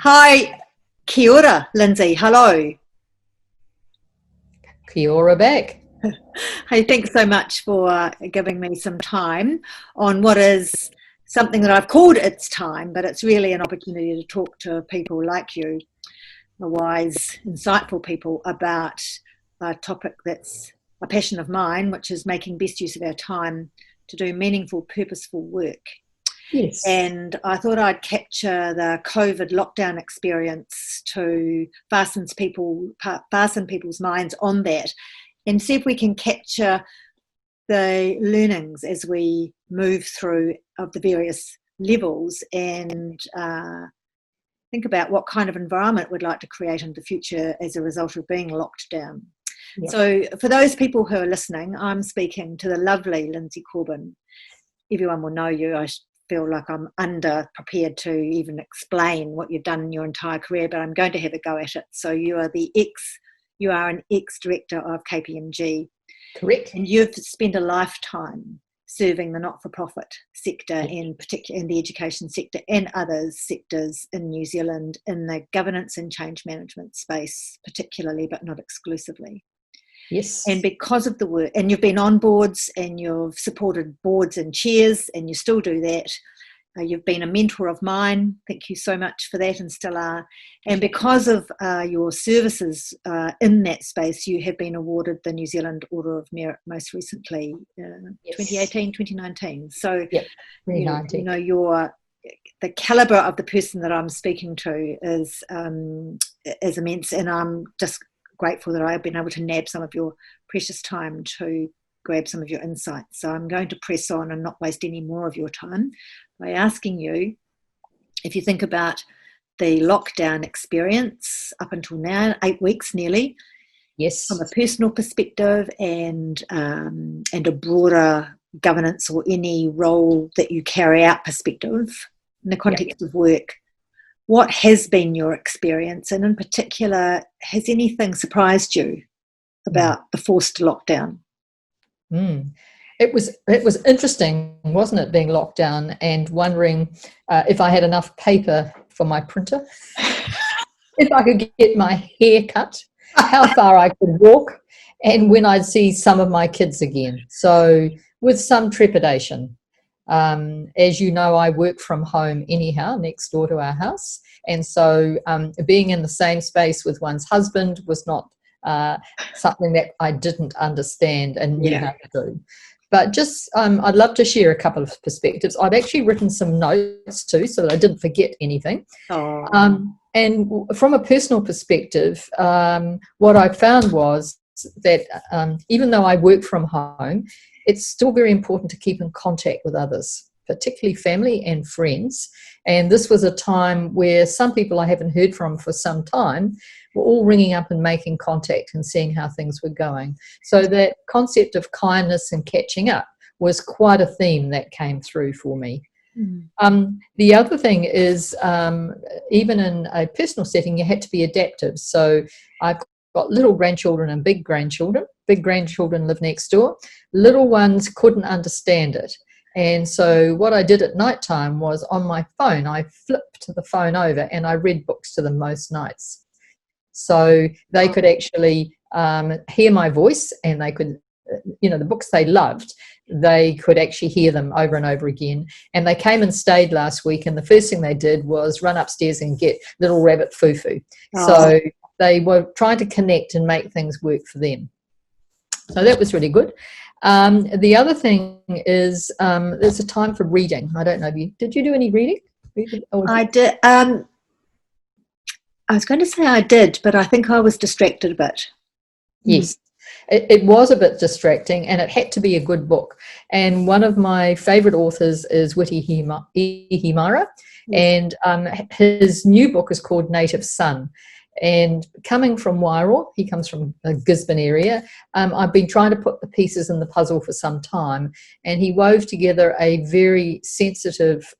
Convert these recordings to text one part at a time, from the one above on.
Hi, kia ora, Lindsay. Hello. Kia ora back. Hey, thanks so much for giving me some time on what is something that I've called It's Time, but it's really an opportunity to talk to people like you, the wise, insightful people, about a topic that's a passion of mine, which is making best use of our time to do meaningful, purposeful work. Yes. And I thought I'd capture the COVID lockdown experience to fasten people's minds on that, and see if we can capture the learnings as we move through of the various levels, and think about what kind of environment we'd like to create in the future as a result of being locked down. Yep. So for those people who are listening, I'm speaking to the lovely Lindsay Corban. Everyone will know you. I feel like I'm under-prepared to even explain what you've done in your entire career, but I'm going to have a go at it. So you are an ex-director of KPMG. Correct. And you've spent a lifetime serving the not-for-profit sector, in particular in the education sector and other sectors in New Zealand, in the governance and change management space particularly, but not exclusively. Yes. And because of the work, and you've been on boards and you've supported boards and chairs, and you still do that. You've been a mentor of mine. Thank you so much for that, and still are. And because of your services in that space, you have been awarded the New Zealand Order of Merit most recently, 2018, 2019. So, yep. 2019. The calibre of the person that I'm speaking to is immense, and I'm just grateful that I've been able to nab some of your precious time to grab some of your insights. So I'm going to press on and not waste any more of your time by asking you, if you think about the lockdown experience up until now, 8 weeks nearly, yes, from a personal perspective and a broader governance or any role that you carry out perspective in the context of work, what has been your experience? And in particular, has anything surprised you about the forced lockdown? It was interesting, wasn't it, being locked down and wondering if I had enough paper for my printer, if I could get my hair cut, how far I could walk, and when I'd see some of my kids again. So with some trepidation. As you know, I work from home anyhow, next door to our house. And so being in the same space with one's husband was not something that I didn't understand and knew how to do. But just, I'd love to share a couple of perspectives. I've actually written some notes too, so that I didn't forget anything. And from a personal perspective, what I found was that even though I work from home, it's still very important to keep in contact with others, particularly family and friends. And this was a time where some people I haven't heard from for some time were all ringing up and making contact and seeing how things were going. So that concept of kindness and catching up was quite a theme that came through for me. The other thing is, even in a personal setting, you had to be adaptive. So I've got little grandchildren and big grandchildren. Big grandchildren live next door. Little ones couldn't understand it. And so what I did at night time was, on my phone, I flipped the phone over and I read books to them most nights. So they could actually hear my voice, and they could, the books they loved, they could actually hear them over and over again. And they came and stayed last week, and the first thing they did was run upstairs and get Little Rabbit Fufu. So they were trying to connect and make things work for them. So that was really good. The other thing is, there's a time for reading. I don't know, did you do any reading? I did. I was going to say I did, but I think I was distracted a bit. Yes, it was a bit distracting, and it had to be a good book. And one of my favourite authors is Witi Ihimara, and his new book is called Native Son. And coming from Wairoa, he comes from the Gisborne area, I've been trying to put the pieces in the puzzle for some time, and he wove together a very sensitive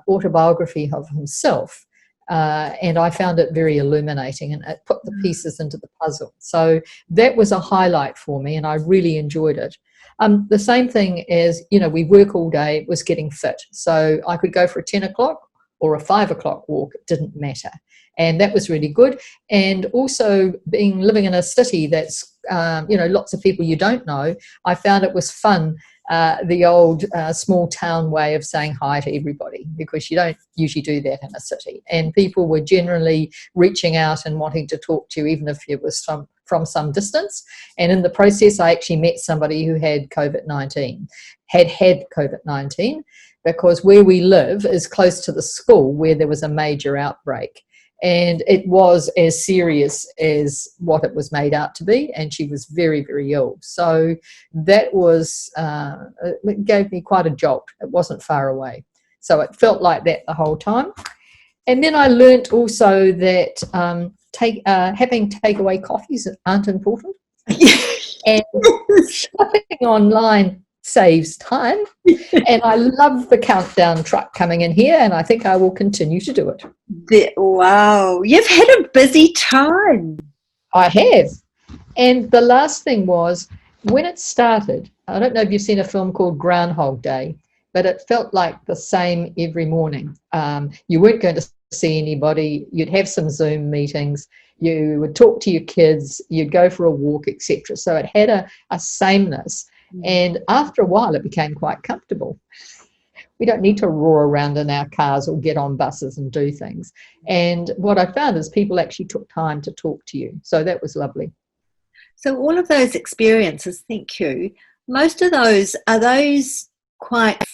autobiography of himself. And I found it very illuminating, and it put the pieces into the puzzle. So that was a highlight for me, and I really enjoyed it. The same thing as, we work all day, was getting fit. So I could go for a 10 o'clock or a 5 o'clock walk, it didn't matter. And that was really good. And also living in a city that's, lots of people you don't know, I found it was fun, the old small town way of saying hi to everybody, because you don't usually do that in a city. And people were generally reaching out and wanting to talk to you, even if it was from some distance. And in the process, I actually met somebody who had COVID-19, had COVID-19, because where we live is close to the school where there was a major outbreak. And it was as serious as what it was made out to be, and she was very, very ill. So that was, it gave me quite a jolt. It wasn't far away. So it felt like that the whole time. And then I learnt also that having takeaway coffees aren't important. And shopping online saves time. And I love the countdown truck coming in here, and I think I will continue to do it. Wow, you've had a busy time. I have. And the last thing was, when it started, I don't know if you've seen a film called Groundhog Day, but it felt like the same every morning. You weren't going to see anybody. You'd have some Zoom meetings. You would talk to your kids. You'd go for a walk, etc. So it had a sameness. And after a while, it became quite comfortable. We don't need to roar around in our cars or get on buses and do things. And what I found is people actually took time to talk to you. So that was lovely. So all of those experiences, thank you. Most of those, are those quite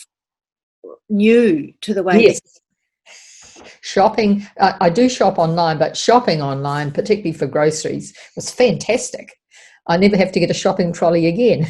new to the way? Yes. Shopping, I do shop online, but shopping online, particularly for groceries, was fantastic. I never have to get a shopping trolley again.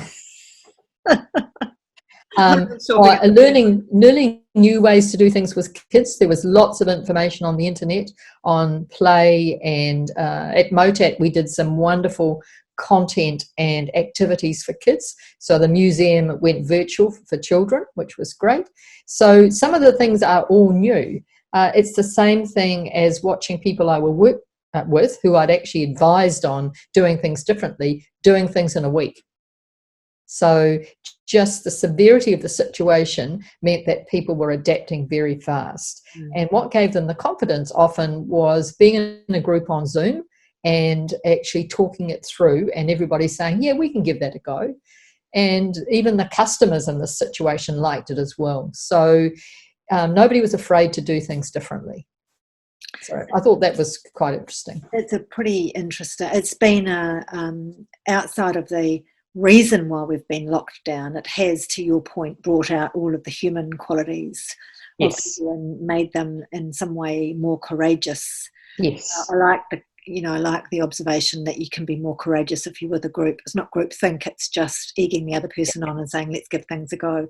Learning new ways to do things with kids. There was lots of information on the internet on play, and at MOTAT we did some wonderful content and activities for kids. So the museum went virtual for children, which was great. So some of the things are all new. It's the same thing as watching people I will work with, who I'd actually advised on doing things differently, doing things in a week. So just the severity of the situation meant that people were adapting very fast. And what gave them the confidence often was being in a group on Zoom and actually talking it through, and everybody saying, yeah, we can give that a go. And even the customers in this situation liked it as well. So nobody was afraid to do things differently. So I thought that was quite interesting. It's a pretty interesting, it's been outside of the reason why we've been locked down, it has, to your point, brought out all of the human qualities of people and made them in some way more courageous. Yes. I like the observation that you can be more courageous if you're with a group. It's not groupthink, it's just egging the other person on and saying, let's give things a go.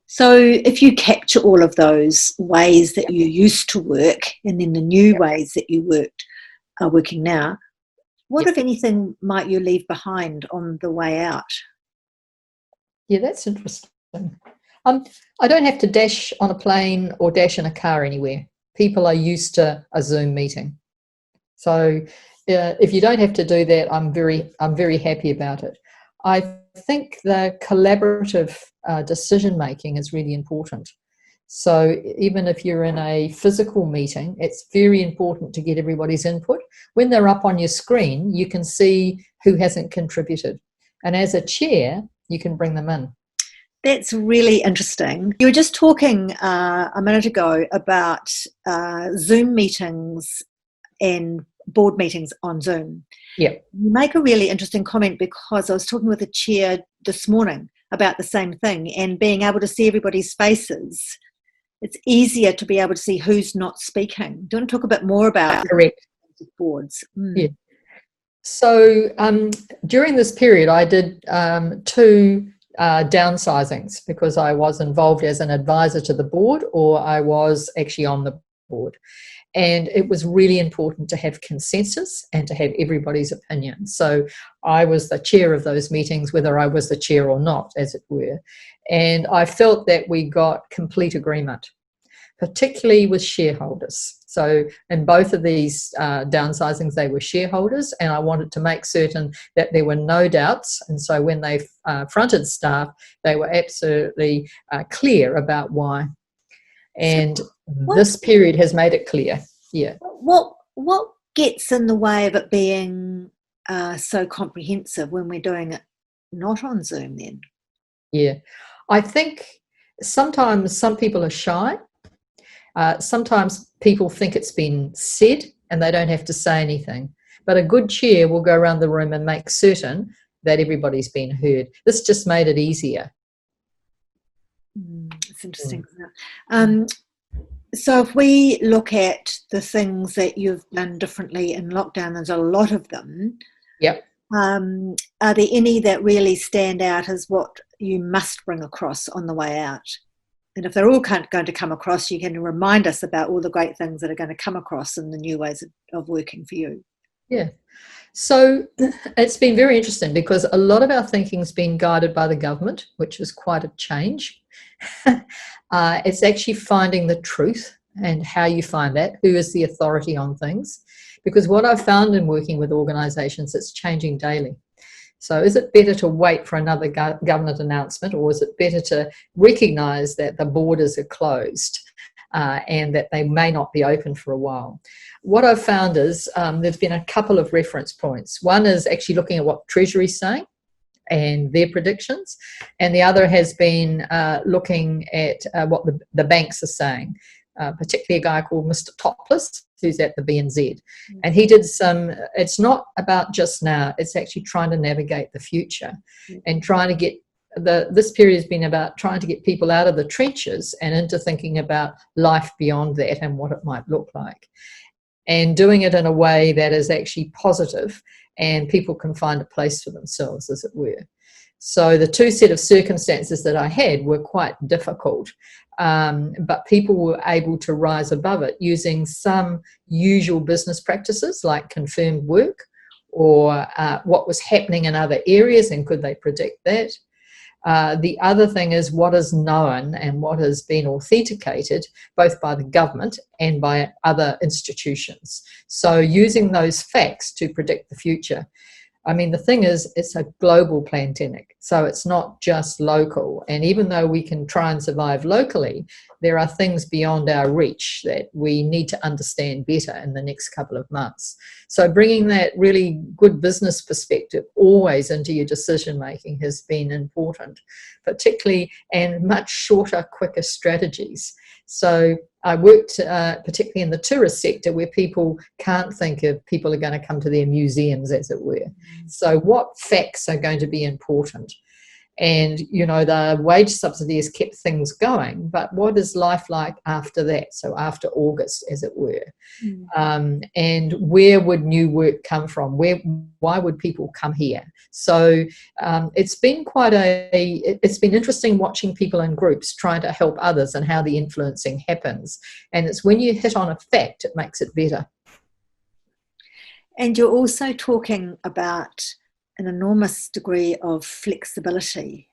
So if you capture all of those ways that you used to work and then the new ways that you are working now, what, if anything, might you leave behind on the way out? Yeah, that's interesting. I don't have to dash on a plane or dash in a car anywhere. People are used to a Zoom meeting. So if you don't have to do that, I'm very happy about it. I think the collaborative decision making is really important. So even if you're in a physical meeting, it's very important to get everybody's input. When they're up on your screen, you can see who hasn't contributed. And as a chair, you can bring them in. That's really interesting. You were just talking a minute ago about Zoom meetings and board meetings on Zoom. Yeah. You make a really interesting comment, because I was talking with a chair this morning about the same thing, and being able to see everybody's faces, it's easier to be able to see who's not speaking. Do you want to talk a bit more about boards? Yeah. So during this period, I did 2 downsizings, because I was involved as an advisor to the board, or I was actually on the board. And it was really important to have consensus and to have everybody's opinion. So I was the chair of those meetings, whether I was the chair or not, as it were. And I felt that we got complete agreement, particularly with shareholders. So in both of these downsizings, they were shareholders, and I wanted to make certain that there were no doubts. And so when they fronted staff, they were absolutely clear about why. And So what this period has made it clear. Yeah. what gets in the way of it being so comprehensive when we're doing it not on Zoom then? Yeah. I think sometimes some people are shy. Sometimes people think it's been said and they don't have to say anything. But a good chair will go around the room and make certain that everybody's been heard. This just made it easier. It's interesting. So if we look at the things that you've done differently in lockdown, there's a lot of them. Yep. Are there any that really stand out as what you must bring across on the way out? And if they're all going to come across, you can remind us about all the great things that are going to come across in the new ways of working for you. Yeah. So it's been very interesting because a lot of our thinking's been guided by the government, which is quite a change. It's actually finding the truth and how you find that, who is the authority on things. Because what I've found in working with organisations, it's changing daily. So is it better to wait for another government announcement, or is it better to recognise that the borders are closed and that they may not be open for a while? What I've found is there's been a couple of reference points. One is actually looking at what Treasury's saying and their predictions, and the other has been looking at what the banks are saying, particularly a guy called Mr. Topless, who's at the BNZ. And he did it's not about just now, it's actually trying to navigate the future and trying to get, this period has been about trying to get people out of the trenches and into thinking about life beyond that and what it might look like. And doing it in a way that is actually positive and people can find a place for themselves, as it were. So the two set of circumstances that I had were quite difficult, but people were able to rise above it using some usual business practices like confirmed work or what was happening in other areas and could they predict that. The other thing is what is known and what has been authenticated both by the government and by other institutions. So using those facts to predict the future. I mean, the thing is, it's a global pandemic, so it's not just local. And even though we can try and survive locally, there are things beyond our reach that we need to understand better in the next couple of months. So bringing that really good business perspective always into your decision making has been important, particularly, and much shorter, quicker strategies. So I worked particularly in the tourist sector where people can't think of people are going to come to their museums, as it were. So what facts are going to be important? And, you know, the wage subsidy has kept things going, but what is life like after that? So after August, as it were. And where would new work come from? Why would people come here? So it's been it's been interesting watching people in groups trying to help others and how the influencing happens. And it's when you hit on a fact, it makes it better. And you're also talking about an enormous degree of flexibility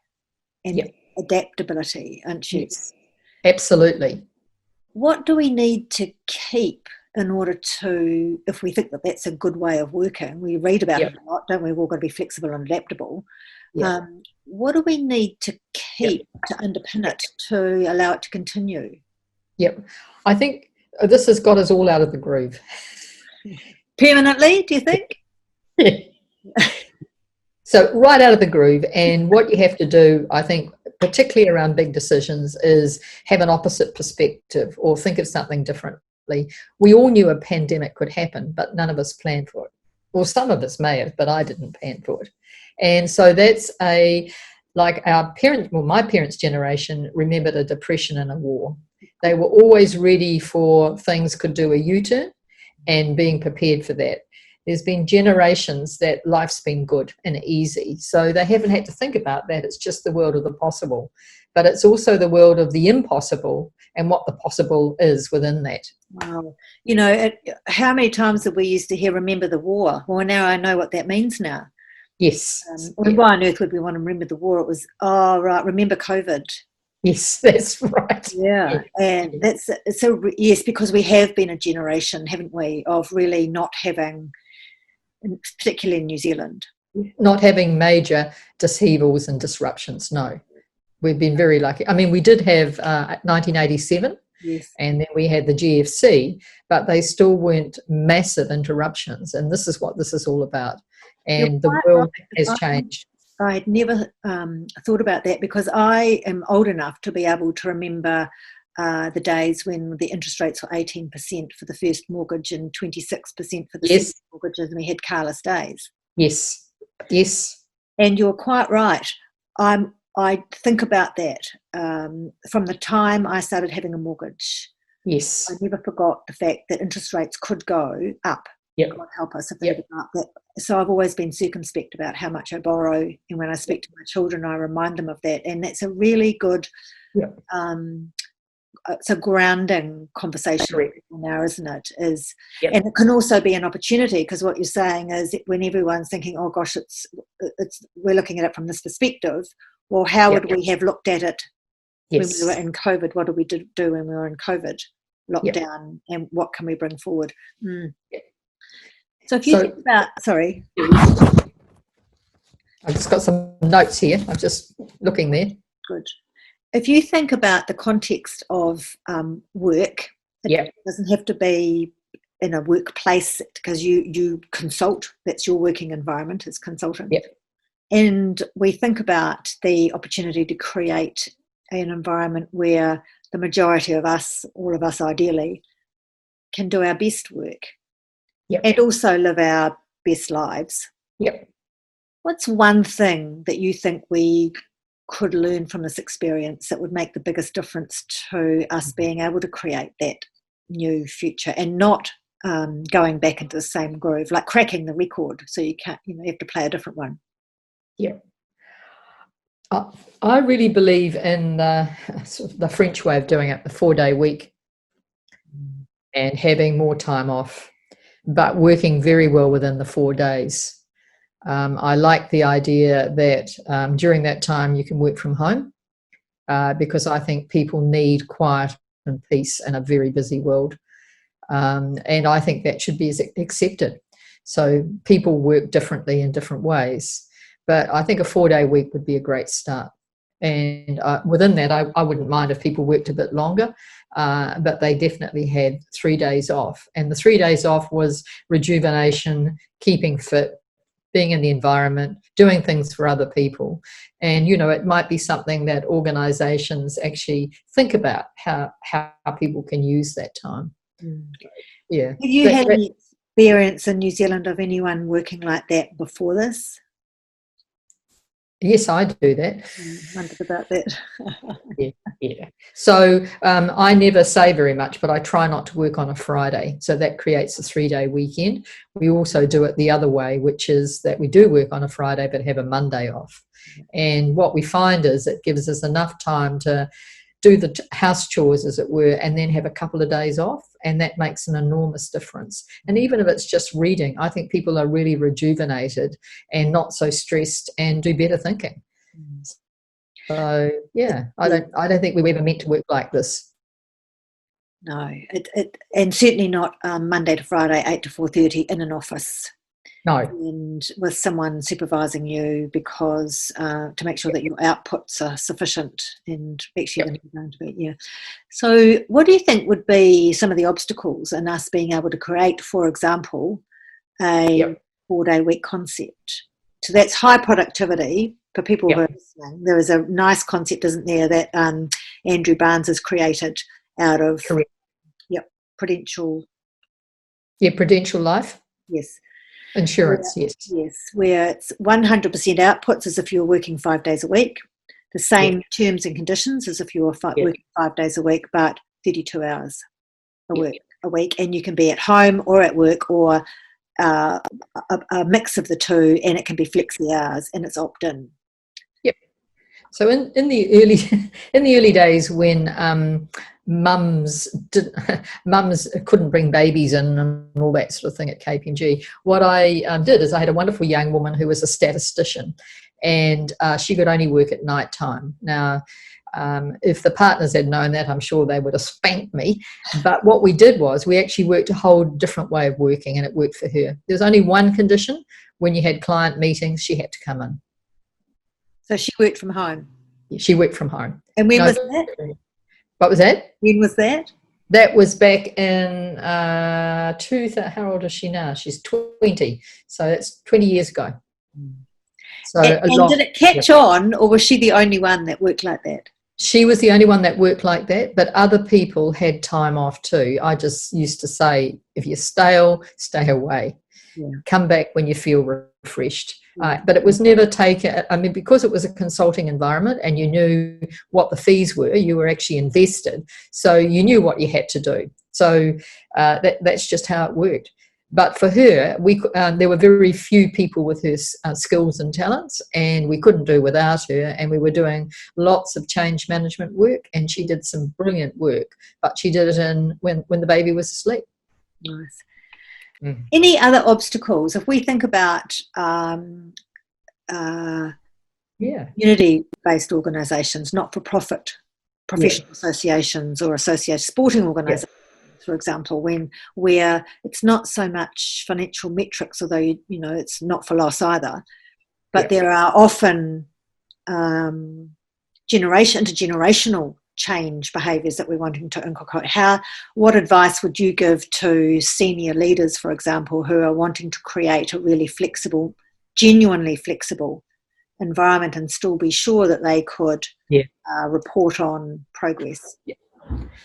and adaptability, aren't you? Yes, absolutely. What do we need to keep in order to, if we think that that's a good way of working, we read about it a lot, don't we? We've all got to be flexible and adaptable. What do we need to keep to underpin it, to allow it to continue? I think this has got us all out of the groove. Permanently, do you think? Yeah. So right out of the groove, and what you have to do, I think, particularly around big decisions, is have an opposite perspective or think of something differently. We all knew a pandemic could happen, but none of us planned for it. Or some of us may have, but I didn't plan for it. And so that's like our parents, well, my parents' generation remembered a depression and a war. They were always ready for things could do a U-turn and being prepared for that. There's been generations that life's been good and easy, so they haven't had to think about that. It's just the world of the possible. But it's also the world of the impossible and what the possible is within that. Wow. You know, how many times have we used to hear, remember the war? Well, now I know what that means now. Yes. Why on earth would we want to remember the war? It was, oh, right, remember COVID. Yes, that's right. Yeah, and that's so, yes, because we have been a generation, haven't we, of really not having, particularly in New Zealand, not having major upheavals and disruptions. No, we've been very lucky. I mean, we did have 1987 Yes. And then we had the GFC, but they still weren't massive interruptions. And this is what this is all about. You're And the quite world has right. changed. I'd never thought about that, because I am old enough to be able to remember the days when the interest rates were 18% for the first mortgage and 26% for the Yes. second mortgages, and we had carless days. Yes. Yes. And you're quite right. I think about that from the time I started having a mortgage. Yes. I never forgot the fact that interest rates could go up. Yep. God help us if they did go up. So I've always been circumspect about how much I borrow, and when I speak to my children, I remind them of that. And that's a really good, it's a grounding conversation now, isn't it? And it can also be an opportunity, because what you're saying is that when everyone's thinking, oh gosh, it's we're looking at it from this perspective. Well, how would we have looked at it when we were in COVID? What did we do when we were in COVID lockdown, and what can we bring forward? So if you think about, sorry. I've just got some notes here. I'm just looking there. Good. If you think about the context of work, it doesn't have to be in a workplace, because you consult. That's your working environment as consultant. And we think about the opportunity to create an environment where the majority of us, all of us ideally, can do our best work and also live our best lives. What's one thing that you think we could learn from this experience that would make the biggest difference to us being able to create that new future, and not going back into the same groove, like cracking the record, so you can't, you have to play a different one? I really believe in sort of the French way of doing it, the 4-day week, and having more time off, but working very well within the 4 days. I like the idea that during that time you can work from home, because I think people need quiet and peace in a very busy world. And I think that should be accepted. So people work differently in different ways. But I think a 4-day week would be a great start. And within that, I wouldn't mind if people worked a bit longer, but they definitely had 3 days off. And the 3 days off was rejuvenation, keeping fit, being in the environment, doing things for other people. And, it might be something that organisations actually think about, how people can use that time. Have you had any experience in New Zealand of anyone working like that before this? Yes, I do that. Wondered about that. So I never say very much, but I try not to work on a Friday. So that creates a 3-day weekend. We also do it the other way, which is that we do work on a Friday but have a Monday off. And what we find is it gives us enough time to do the house chores, as it were, and then have a couple of days off. And that makes an enormous difference. And even if it's just reading, I think people are really rejuvenated and not so stressed and do better thinking. So, I don't think we were ever meant to work like this. No, and certainly not Monday to Friday, 8 to 4:30 in an office. No. And with someone supervising you, because to make sure that your outputs are sufficient and actually going to be, So what do you think would be some of the obstacles in us being able to create, for example, a 4-day week concept? So that's high productivity for people who are listening. There is a nice concept, isn't there, that Andrew Barnes has created out of Prudential. Prudential Life. Yes. Insurance, yes, where it's 100% outputs as if you're working 5 days a week, the same terms and conditions as if you were working 5 days a week, but 32 hours a week, and you can be at home or at work, or a mix of the two, and it can be flexi hours, and it's opt-in. So in the early days, when mums couldn't bring babies in and all that sort of thing at KPMG, what I did is I had a wonderful young woman who was a statistician, and she could only work at night time. Now, if the partners had known that, I'm sure they would have spanked me. But what we did was we actually worked a whole different way of working, and it worked for her. There's only one condition: when you had client meetings, she had to come in. So she worked from home? She worked from home. And when was that? What was that? When was that? That was back in how old is she now? She's 20. So that's 20 years ago. So And did it catch on, or was she the only one that worked like that? She was the only one that worked like that, but other people had time off too. I just used to say, if you're stale, stay away. Yeah. Come back when you feel refreshed. Yeah. But it was never taken, I mean, because it was a consulting environment and you knew what the fees were, you were actually invested. So you knew what you had to do. So that's just how it worked. But for her, there were very few people with her skills and talents, and we couldn't do without her. And we were doing lots of change management work, and she did some brilliant work. But she did it when the baby was asleep. Nice. Mm. Any other obstacles? If we think about community-based organisations, not-for-profit, professional associations or sporting organisations. For example, where it's not so much financial metrics, although it's not for loss either, but there are often intergenerational change behaviours that we're wanting to inculcate. What advice would you give to senior leaders, for example, who are wanting to create a really flexible, genuinely flexible environment and still be sure that they could report on progress? Yeah.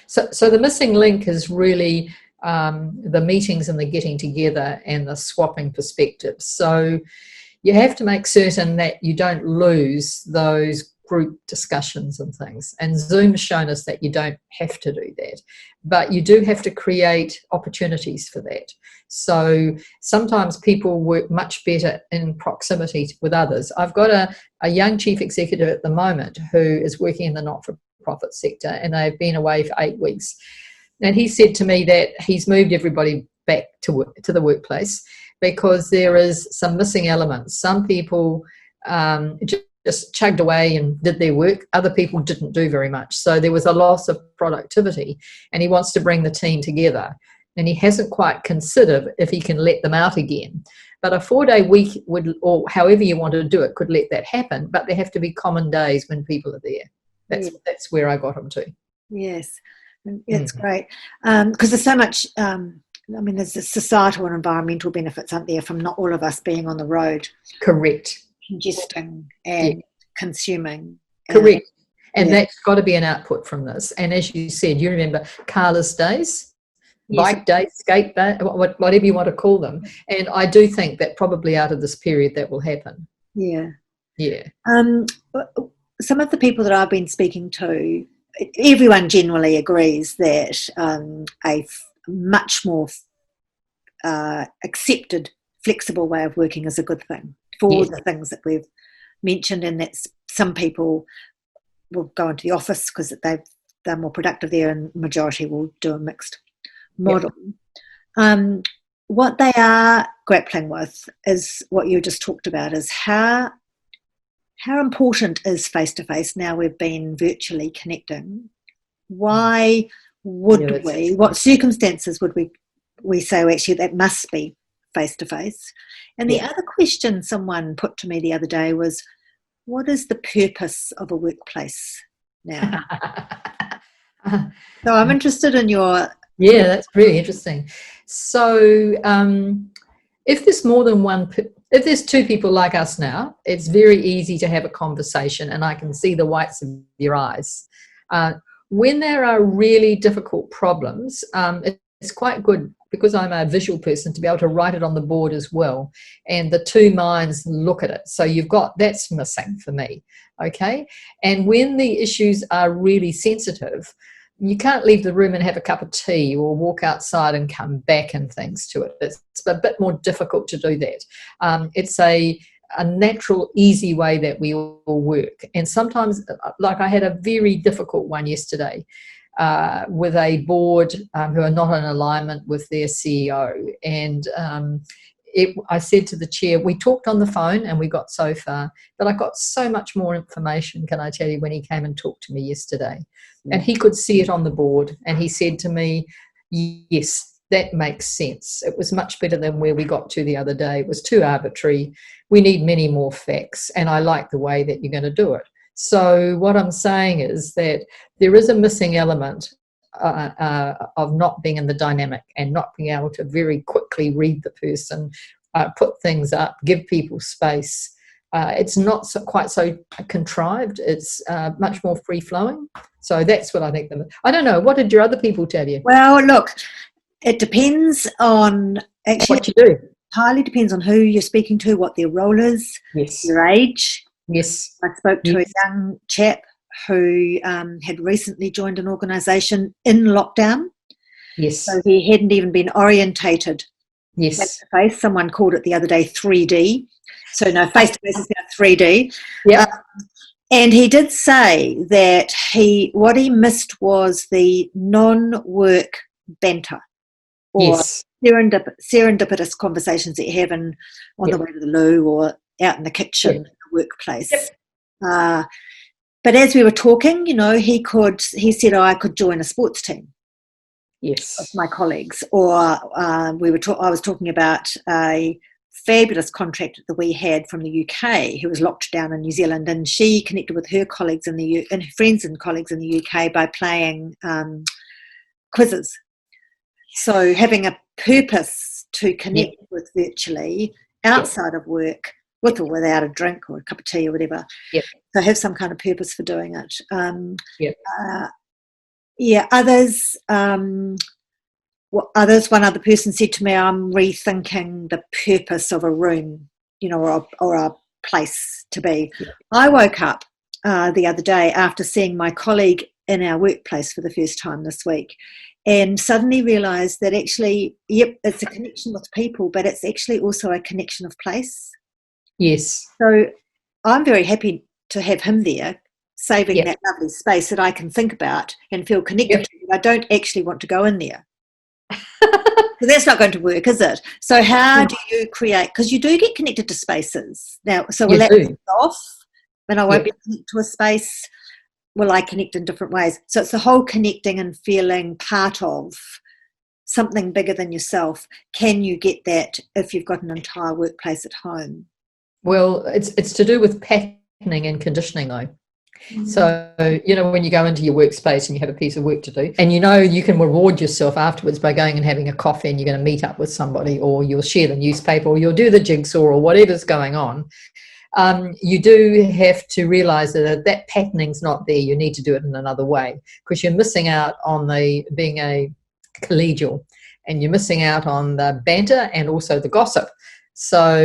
So the missing link is really the meetings and the getting together and the swapping perspectives. So you have to make certain that you don't lose those group discussions and things. And Zoom's shown us that you don't have to do that, but you do have to create opportunities for that. So sometimes people work much better in proximity with others. I've got a young chief executive at the moment who is working in the not-for-profit sector, and they've been away for 8 weeks. And he said to me that he's moved everybody back to the workplace because there is some missing elements. Some people just chugged away and did their work. Other people didn't do very much. So there was a loss of productivity, and he wants to bring the team together. And he hasn't quite considered if he can let them out again. But a 4-day week would, or however you want to do it, could let that happen. But there have to be common days when people are there. That's where I got him to. Yes, it's great. Because there's so much, there's the societal and environmental benefits, aren't there, from not all of us being on the road. Correct. Congesting and consuming. Correct. And that's got to be an output from this. And as you said, you remember carless days, bike days, skate day, whatever you want to call them. And I do think that probably out of this period that will happen. Yeah. Yeah. Some of the people that I've been speaking to, everyone generally agrees that a much more accepted, flexible way of working is a good thing for the things that we've mentioned, and that some people will go into the office because they're more productive there, and the majority will do a mixed model. What they are grappling with is what you just talked about, is how important is face-to-face now we've been virtually connecting? Why would we, what circumstances would we say, well, actually that must be face-to-face? And the other question someone put to me the other day was, what is the purpose of a workplace now? So I'm interested in your... Yeah, that's really interesting. So if there's more than one... If there's two people like us now, it's very easy to have a conversation, and I can see the whites of your eyes. When there are really difficult problems, it's quite good, because I'm a visual person, to be able to write it on the board as well, and the two minds look at it. So that's missing for me, okay? And when the issues are really sensitive, you can't leave the room and have a cup of tea or walk outside and come back and things to it. It's a bit more difficult to do that. It's a natural, easy way that we all work. And sometimes, like I had a very difficult one yesterday with a board who are not in alignment with their CEO. And I said to the chair, we talked on the phone and we got so far, but I got so much more information, can I tell you, when he came and talked to me yesterday. And he could see it on the board, and he said to me, yes, that makes sense. It was much better than where we got to the other day. It was too arbitrary. We need many more facts, and I like the way that you're going to do it. So what I'm saying is that there is a missing element of not being in the dynamic and not being able to very quickly read the person, put things up, give people space. It's not quite so contrived. It's much more free-flowing. So that's what I think. I don't know. What did your other people tell you? Well, look, it depends on, actually, what you do. Entirely depends on who you're speaking to, what their role is, Yes. their age. Yes. I spoke to a young chap who had recently joined an organisation in lockdown. Yes. So he hadn't even been orientated yes. face to face. Someone called it the other day 3D. So no, face to face is now 3D. Yeah. And he did say that what he missed was the non-work banter or yes. serendipitous conversations that you have on the way to the loo or out in the kitchen, in the workplace. But as we were talking, he said, I could join a sports team. Yes. With my colleagues, or I was talking about a fabulous contractor that we had from the UK who was locked down in New Zealand, and she connected with her colleagues and her friends and colleagues in the UK by playing quizzes. So having a purpose to connect with virtually outside of work, with or without a drink or a cup of tea or whatever. So have some kind of purpose for doing it. Others. One other person said to me, I'm rethinking the purpose of a room, or a place to be. I woke up the other day after seeing my colleague in our workplace for the first time this week, and suddenly realised that actually, it's a connection with people, but it's actually also a connection of place. Yes. So I'm very happy to have him there, saving that lovely space that I can think about and feel connected to. I don't actually want to go in there. So that's not going to work, is it? So how do you create, because you do get connected to spaces now, so will that be off when I won't be connected to a space? Will I connect in different ways? So it's the whole connecting and feeling part of something bigger than yourself. Can you get that if you've got an entire workplace at home? Well, it's to do with patterning and conditioning, though. So, when you go into your workspace and you have a piece of work to do, and you can reward yourself afterwards by going and having a coffee, and you're going to meet up with somebody, or you'll share the newspaper, or you'll do the jigsaw, or whatever's going on, you do have to realise that patterning's not there. You need to do it in another way, because you're missing out on being a collegial, and you're missing out on the banter and also the gossip. So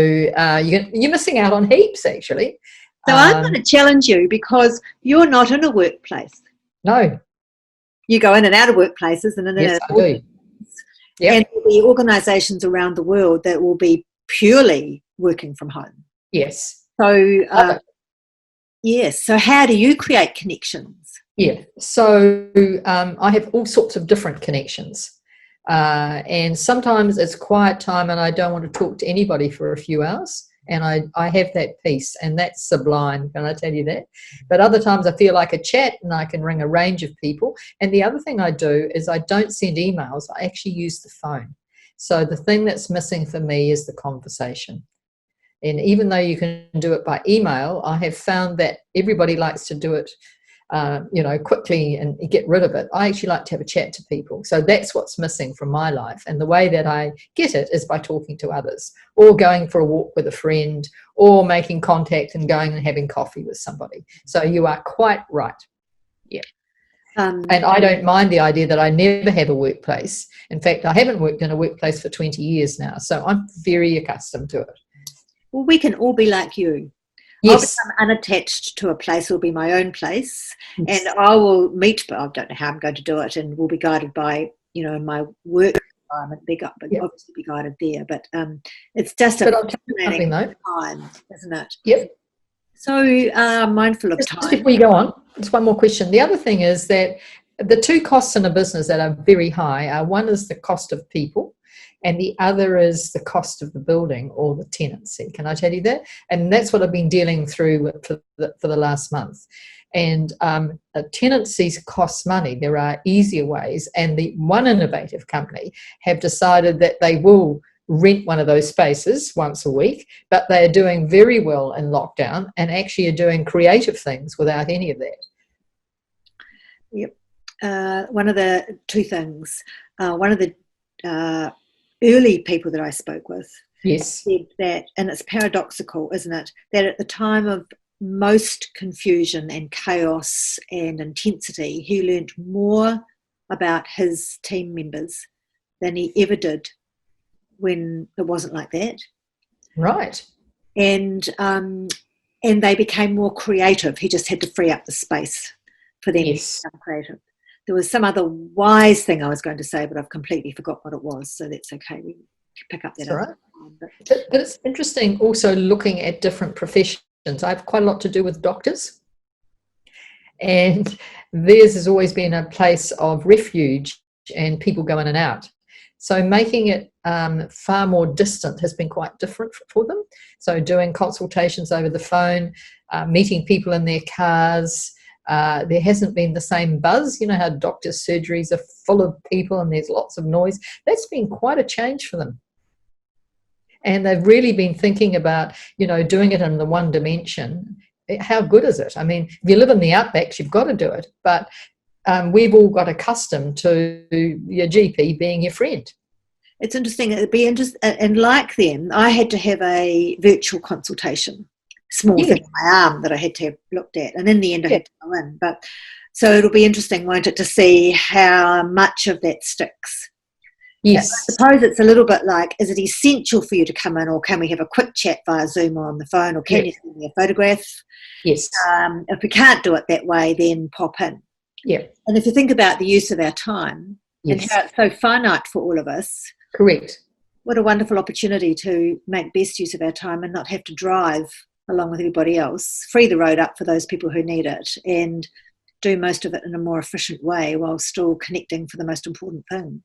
you're missing out on heaps, actually. So I'm going to challenge you, because you're not in a workplace. No. You go in and out of workplaces and in and out of do. Yep. And there'll be organisations around the world that will be purely working from home. Yes. So, so how do you create connections? Yeah. So I have all sorts of different connections. And sometimes it's quiet time and I don't want to talk to anybody for a few hours. And I have that peace, and that's sublime, can I tell you that? But other times I feel like a chat, and I can ring a range of people. And the other thing I do is I don't send emails, I actually use the phone. So the thing that's missing for me is the conversation. And even though you can do it by email, I have found that everybody likes to do it quickly and get rid of it. I actually like to have a chat to people. So that's what's missing from my life. And the way that I get it is by talking to others, or going for a walk with a friend, or making contact and going and having coffee with somebody. So you are quite right. Yeah. And I don't mind the idea that I never have a workplace. In fact, I haven't worked in a workplace for 20 years now. So I'm very accustomed to it. Well, we can all be like you. Yes. I'll become unattached to a place. It'll be my own place. Yes. And I will meet, but I don't know how I'm going to do it, and will be guided by, my work environment, obviously be guided there. But it's just a fascinating time, isn't it? Yep. So mindful of time. Just before you go on, just one more question. The other thing is that the two costs in a business that are very high are, one is the cost of people, and the other is the cost of the building or the tenancy. Can I tell you that? And that's what I've been dealing through for the last month. And tenancies cost money. There are easier ways. And the one innovative company have decided that they will rent one of those spaces once a week, but they are doing very well in lockdown and actually are doing creative things without any of that. Yep. One of the two things, one of the early people that I spoke with said that, and it's paradoxical, isn't it, that at the time of most confusion and chaos and intensity, he learnt more about his team members than he ever did when it wasn't like that. Right. And they became more creative. He just had to free up the space for them to become creative. There was some other wise thing I was going to say, but I've completely forgot what it was, so that's okay. We can pick up that. Right. But it's interesting also looking at different professions. I have quite a lot to do with doctors, and theirs has always been a place of refuge and people go in and out. So making it far more distant has been quite different for them. So doing consultations over the phone, meeting people in their cars. There hasn't been the same buzz. You know how doctors' surgeries are full of people and there's lots of noise. That's been quite a change for them. And they've really been thinking about, doing it in the one dimension. How good is it? I mean, if you live in the outbacks, you've got to do it. But we've all got accustomed to your GP being your friend. It's interesting. It'd be interesting. And like them, I had to have a virtual consultation, small thing on my arm that I had to have looked at. And in the end, I had to go in. But so it'll be interesting, won't it, to see how much of that sticks. Yes. I suppose it's a little bit like, is it essential for you to come in, or can we have a quick chat via Zoom or on the phone, or can you send me a photograph? Yes. If we can't do it that way, then pop in. Yeah. And if you think about the use of our time and how it's so finite for all of us. Correct. What a wonderful opportunity to make best use of our time and not have to drive along with everybody else, free the road up for those people who need it, and do most of it in a more efficient way while still connecting for the most important things.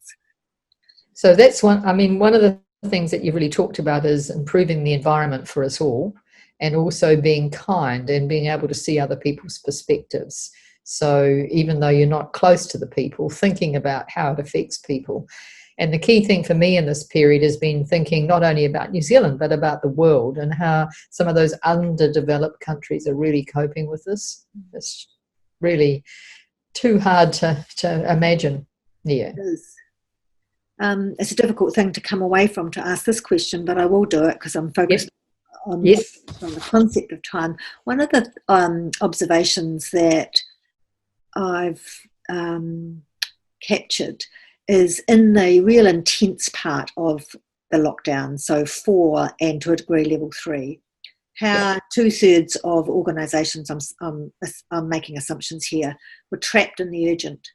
So that's one of the things that you've really talked about is improving the environment for us all, and also being kind and being able to see other people's perspectives. So even though you're not close to the people, thinking about how it affects people. And the key thing for me in this period has been thinking not only about New Zealand, but about the world and how some of those underdeveloped countries are really coping with this. It's really too hard to imagine. Yeah. It is. It's a difficult thing to come away from to ask this question, but I will do it because I'm focused on the concept of time. One of the observations that I've captured is in the real intense part of the lockdown, so 4 and to a degree level 3, how 2/3 of organisations, I'm making assumptions here, were trapped in the urgent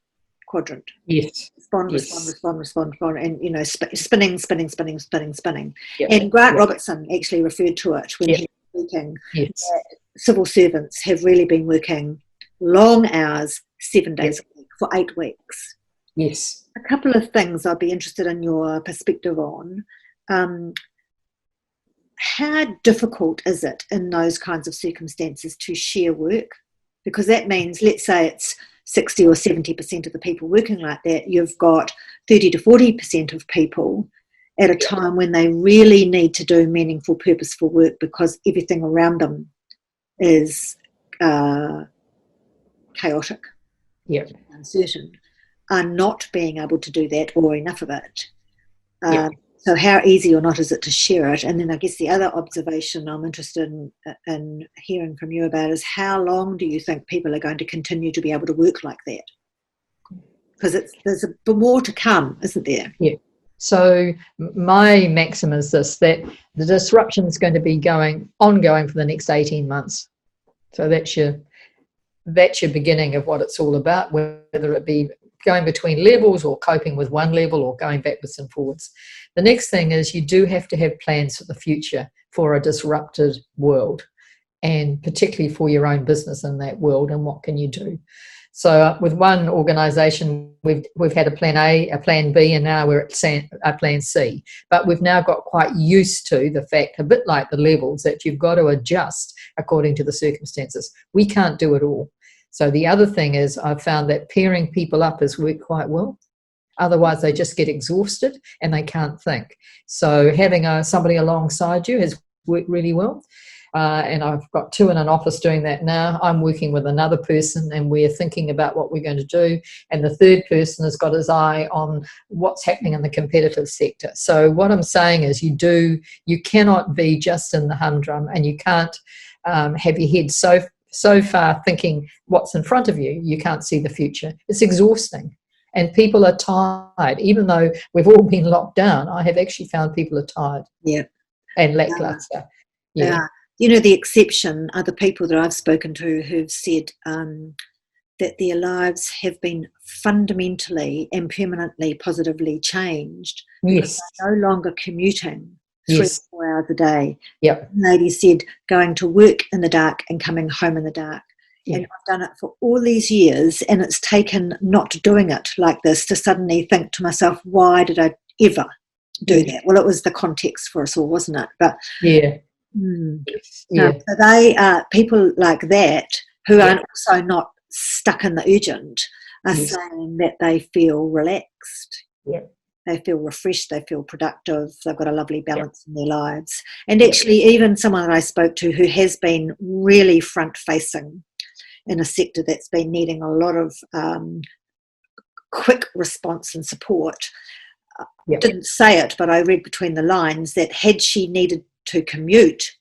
quadrant. Yes. Respond, and spinning. Yep. And Grant Robertson actually referred to it when he was speaking. Civil servants have really been working long hours, 7 days a week for 8 weeks. Yes. A couple of things I'd be interested in your perspective on. How difficult is it in those kinds of circumstances to share work? Because that means, let's say it's 60 or 70% of the people working like that, you've got 30 to 40% of people at a time when they really need to do meaningful, purposeful work because everything around them is chaotic, uncertain, are not being able to do that or enough of it. So how easy or not is it to share it? And then I guess the other observation I'm interested in hearing from you about is how long do you think people are going to continue to be able to work like that? Because there's more to come, isn't there? Yeah. So my maxim is this, that the disruption is going to be ongoing for the next 18 months. So that's your beginning of what it's all about, whether it be going between levels or coping with one level or going backwards and forwards. The next thing is you do have to have plans for the future for a disrupted world, and particularly for your own business in that world, and what can you do. So with one organisation, we've had a plan A, a plan B, and now we're at plan C. But we've now got quite used to the fact, a bit like the levels, that you've got to adjust according to the circumstances. We can't do it all. So the other thing is I've found that pairing people up has worked quite well. Otherwise, they just get exhausted and they can't think. So having somebody alongside you has worked really well. And I've got 2 in an office doing that now. I'm working with another person and we're thinking about what we're going to do. And the third person has got his eye on what's happening in the competitive sector. So what I'm saying is you cannot be just in the humdrum, and you can't have your head so far thinking what's in front of you, you can't see the future. It's exhausting. And people are tired. Even though we've all been locked down, I have actually found people are tired. Yeah. And lackluster. Yeah. The exception are the people that I've spoken to who've said that their lives have been fundamentally and permanently positively changed. Yes. They're no longer commuting 3 or 4 hours a day. Yep. The lady said going to work in the dark and coming home in the dark. Yeah. And I've done it for all these years, and it's taken not doing it like this to suddenly think to myself, why did I ever do that? Well, it was the context for us all, wasn't it? But yeah. No, so they are people like that who are also not stuck in the urgent are saying that they feel relaxed. Yeah. They feel refreshed, they feel productive, they've got a lovely balance in their lives. And actually even someone that I spoke to who has been really front facing in a sector that's been needing a lot of quick response and support, didn't say it, but I read between the lines that had she needed to commute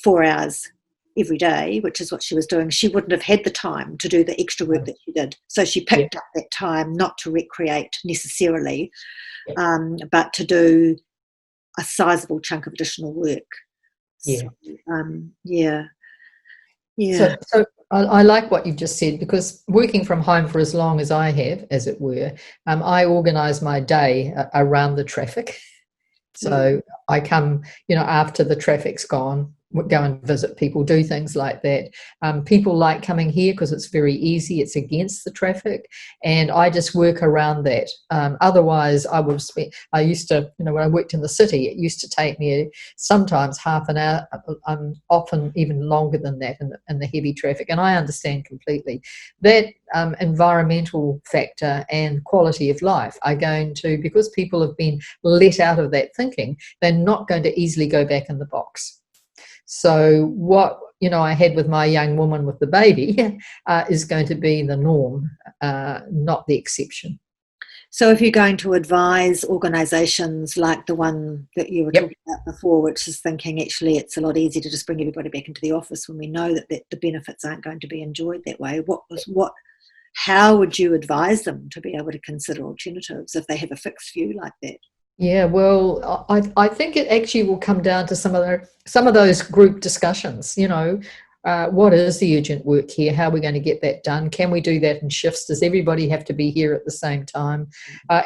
4 hours every day, which is what she was doing, she wouldn't have had the time to do the extra work that she did. So she picked up that time not to recreate necessarily, but to do a sizable chunk of additional work. So I like what you just said, because working from home for as long as I have, as it were, I organise my day around the traffic. So I come, after the traffic's gone, go and visit people, do things like that. People like coming here because it's very easy, it's against the traffic, and I just work around that. Otherwise, I used to, when I worked in the city, it used to take me sometimes half an hour, often even longer than that in the heavy traffic, and I understand completely. That environmental factor and quality of life are going to, because people have been let out of that thinking, they're not going to easily go back in the box. So what I had with my young woman with the baby is going to be the norm, not the exception. So if you're going to advise organisations like the one that you were talking about before, which is thinking actually it's a lot easier to just bring everybody back into the office when we know that the benefits aren't going to be enjoyed that way, how would you advise them to be able to consider alternatives if they have a fixed view like that? Yeah, well, I think it actually will come down to some of those group discussions. What is the urgent work here? How are we going to get that done? Can we do that in shifts? Does everybody have to be here at the same time?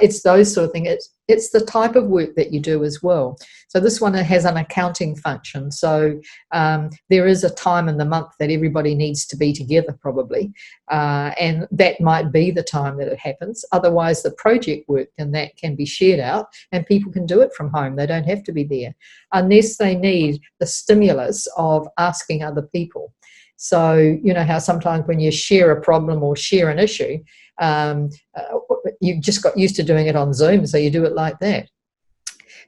It's those sort of things. It's the type of work that you do as well. So this one has an accounting function. So there is a time in the month that everybody needs to be together probably. And that might be the time that it happens. Otherwise, the project work and that can be shared out and people can do it from home. They don't have to be there unless they need the stimulus of asking other people. So, you know how sometimes when you share a problem or share an issue, you just got used to doing it on Zoom, so you do it like that.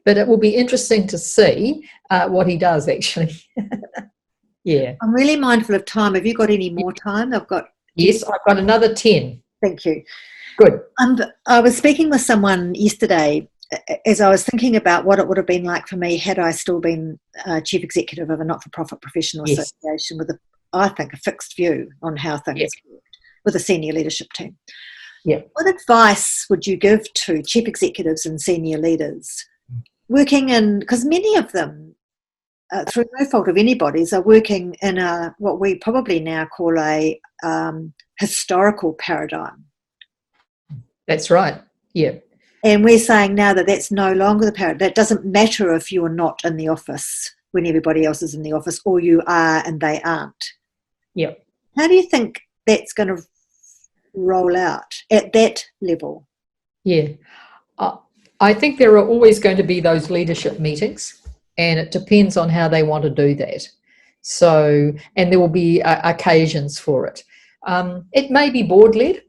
But it will be interesting to see what he does, actually. Yeah. I'm really mindful of time. Have you got any more time? Yes, I've got another 10. Thank you. Good. I was speaking with someone yesterday as I was thinking about what it would have been like for me had I still been chief executive of a not-for-profit professional association with I think, a fixed view on how things work with a senior leadership team. Yeah. What advice would you give to chief executives and senior leaders working in, because many of them, through no fault of anybody's, are working in what we probably now call a historical paradigm. That's right. Yeah. And we're saying now that that's no longer the paradigm. That doesn't matter if you're not in the office when everybody else is in the office, or you are and they aren't. Yeah. How do you think that's going to roll out at that level? Yeah. I think there are always going to be those leadership meetings, and it depends on how they want to do that. So, and there will be occasions for it. It may be board-led.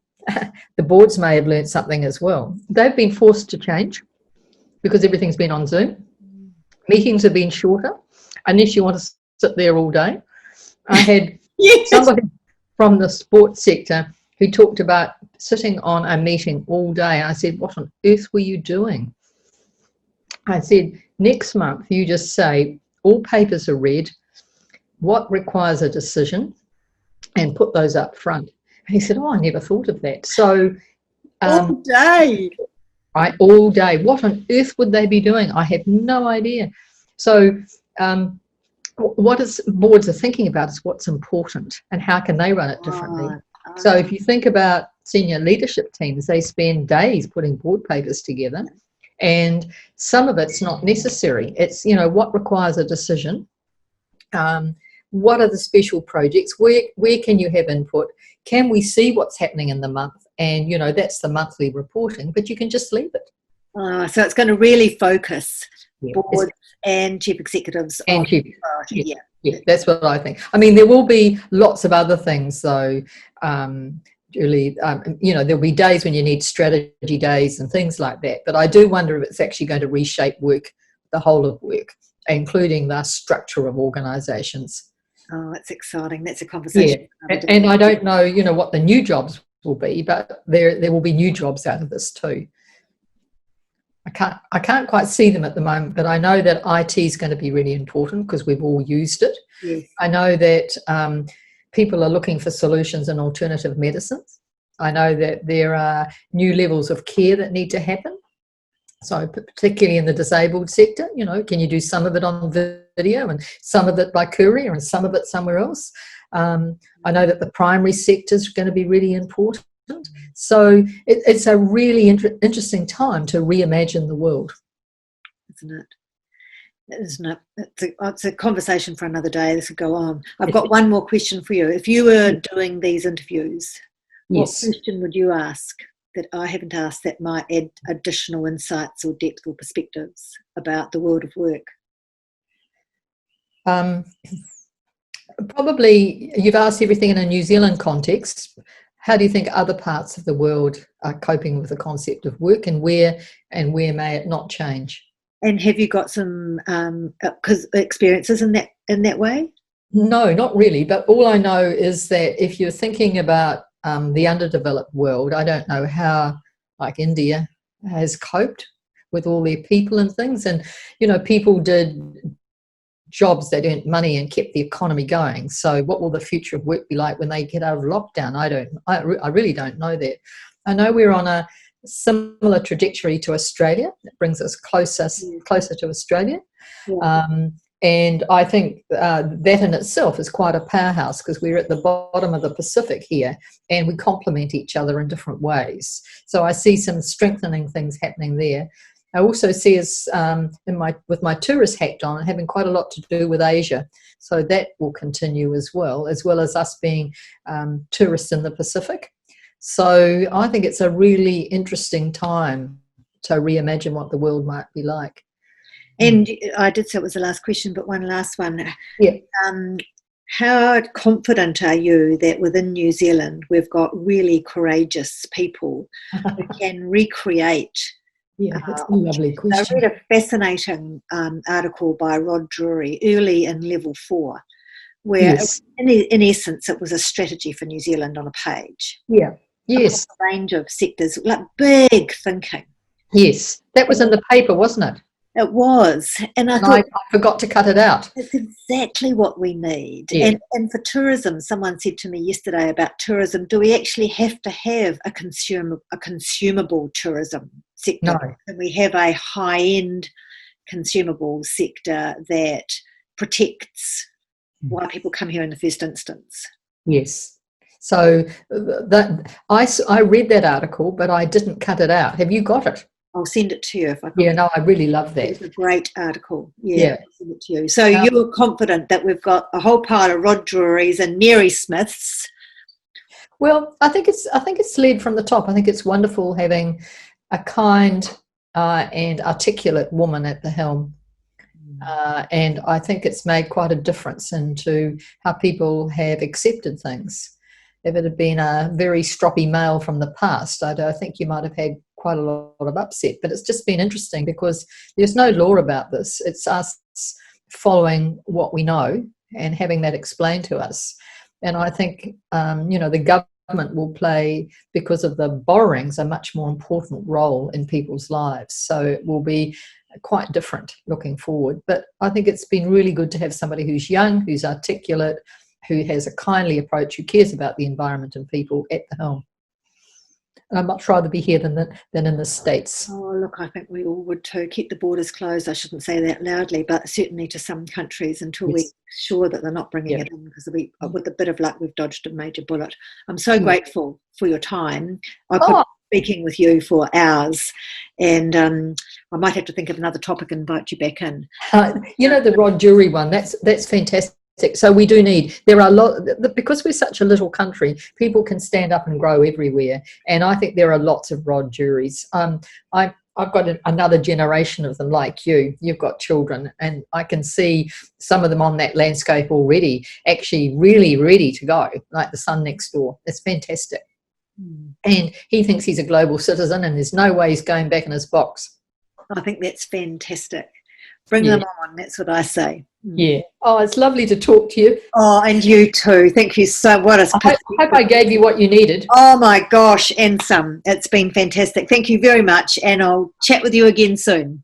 the boards may have learnt something as well. They've been forced to change because everything's been on Zoom. Meetings have been shorter, unless you want to sit there all day. I had Yes. somebody from the sports sector who talked about sitting on a meeting all day. I said, what on earth were you doing? I said, next month you just say, all papers are read, what requires a decision, and put those up front. And he said, oh, I never thought of that. So all day. All day. What on earth would they be doing? I have no idea. So what boards are thinking about is what's important and how can they run it differently. So if you think about senior leadership teams, they spend days putting board papers together, and some of it's not necessary. It's, what requires a decision. What are the special projects? Where can you have input? Can we see what's happening in the month? And, that's the monthly reporting, but you can just leave it. So it's going to really focus boards and chief executives and on chief, priority. Yeah, that's what I think. I mean, there will be lots of other things, though, Julie. There'll be days when you need strategy days and things like that. But I do wonder if it's actually going to reshape work, the whole of work, including the structure of organisations. Oh, that's exciting. That's a conversation. Yeah. And I don't know, what the new jobs will be, but there will be new jobs out of this too. I can't quite see them at the moment, but I know that IT is going to be really important because we've all used it. Yes. I know that people are looking for solutions in alternative medicines. I know that there are new levels of care that need to happen. So particularly in the disabled sector, can you do some of it on video and some of it by courier and some of it somewhere else? I know that the primary sector is going to be really important. So it's a really interesting time to reimagine the world. Isn't it? It's a conversation for another day. This could go on. I've got one more question for you. If you were doing these interviews, what question would you ask that I haven't asked that might add additional insights or depth or perspectives about the world of work? Probably you've asked everything in a New Zealand context. How do you think other parts of the world are coping with the concept of work, and where may it not change? And have you got some experiences in that way? No, not really. But all I know is that if you're thinking about the underdeveloped world, I don't know how, like India, has coped with all their people and things. And, people did jobs that earned money and kept the economy going. So what will the future of work be like when they get out of lockdown? I really don't know that. I know we're on a similar trajectory to Australia. It brings us closer to Australia. Yeah. And I think that in itself is quite a powerhouse because we're at the bottom of the Pacific here and we complement each other in different ways. So I see some strengthening things happening there. I also see us with my tourist hat on having quite a lot to do with Asia. So that will continue as well as us being tourists in the Pacific. So I think it's a really interesting time to reimagine what the world might be like. And I did say it was the last question, but one last one. Yeah. How confident are you that within New Zealand we've got really courageous people who can recreate? Yeah, that's a lovely question. I read a fascinating article by Rod Drury early in level 4, where in essence it was a strategy for New Zealand on a page. Yeah. Yes. A range of sectors, like big thinking. Yes, that was in the paper, wasn't it? It was, and I forgot to cut it out. It's exactly what we need. Yeah. And for tourism, someone said to me yesterday about tourism, do we actually have to have a consumable tourism sector? No. Can we have a high-end consumable sector that protects why people come here in the first instance? Yes. So I read that article, but I didn't cut it out. Have you got it? I'll send it to you if I can. Yeah, no, I really love that. It's a great article. Yeah. I'll send it to you. So you're confident that we've got a whole pile of Rod Drury's and Mary Smiths. Well, I think it's led from the top. I think it's wonderful having a kind and articulate woman at the helm. And I think it's made quite a difference into how people have accepted things. if it had been a very stroppy male from the past, I think you might have had quite a lot of upset. But it's just been interesting because there's no law about this. It's us following what we know and having that explained to us. And I think, the government will play, because of the borrowings, a much more important role in people's lives. So it will be quite different looking forward. But I think it's been really good to have somebody who's young, who's articulate, who has a kindly approach, who cares about the environment and people at the helm. And I'd much rather be here than in the States. Oh, look, I think we all would too. Keep the borders closed. I shouldn't say that loudly, but certainly to some countries until we're sure that they're not bringing it in, because with a bit of luck, we've dodged a major bullet. I'm so grateful for your time. I could be speaking with you for hours, and I might have to think of another topic and invite you back in. The Rod Jury one, that's fantastic. So we do need, there are a lot, because we're such a little country, people can stand up and grow everywhere. And I think there are lots of Rod Juries. I've got another generation of them like you. You've got children, and I can see some of them on that landscape already, actually really ready to go, like the son next door. It's fantastic. And he thinks he's a global citizen, and there's no way he's going back in his box. I think that's fantastic. Bring them on, that's what I say. Yeah. Oh, it's lovely to talk to you. Oh, and you too. Thank you so much. I hope I gave you what you needed. Oh my gosh, and some. It's been fantastic. Thank you very much, and I'll chat with you again soon.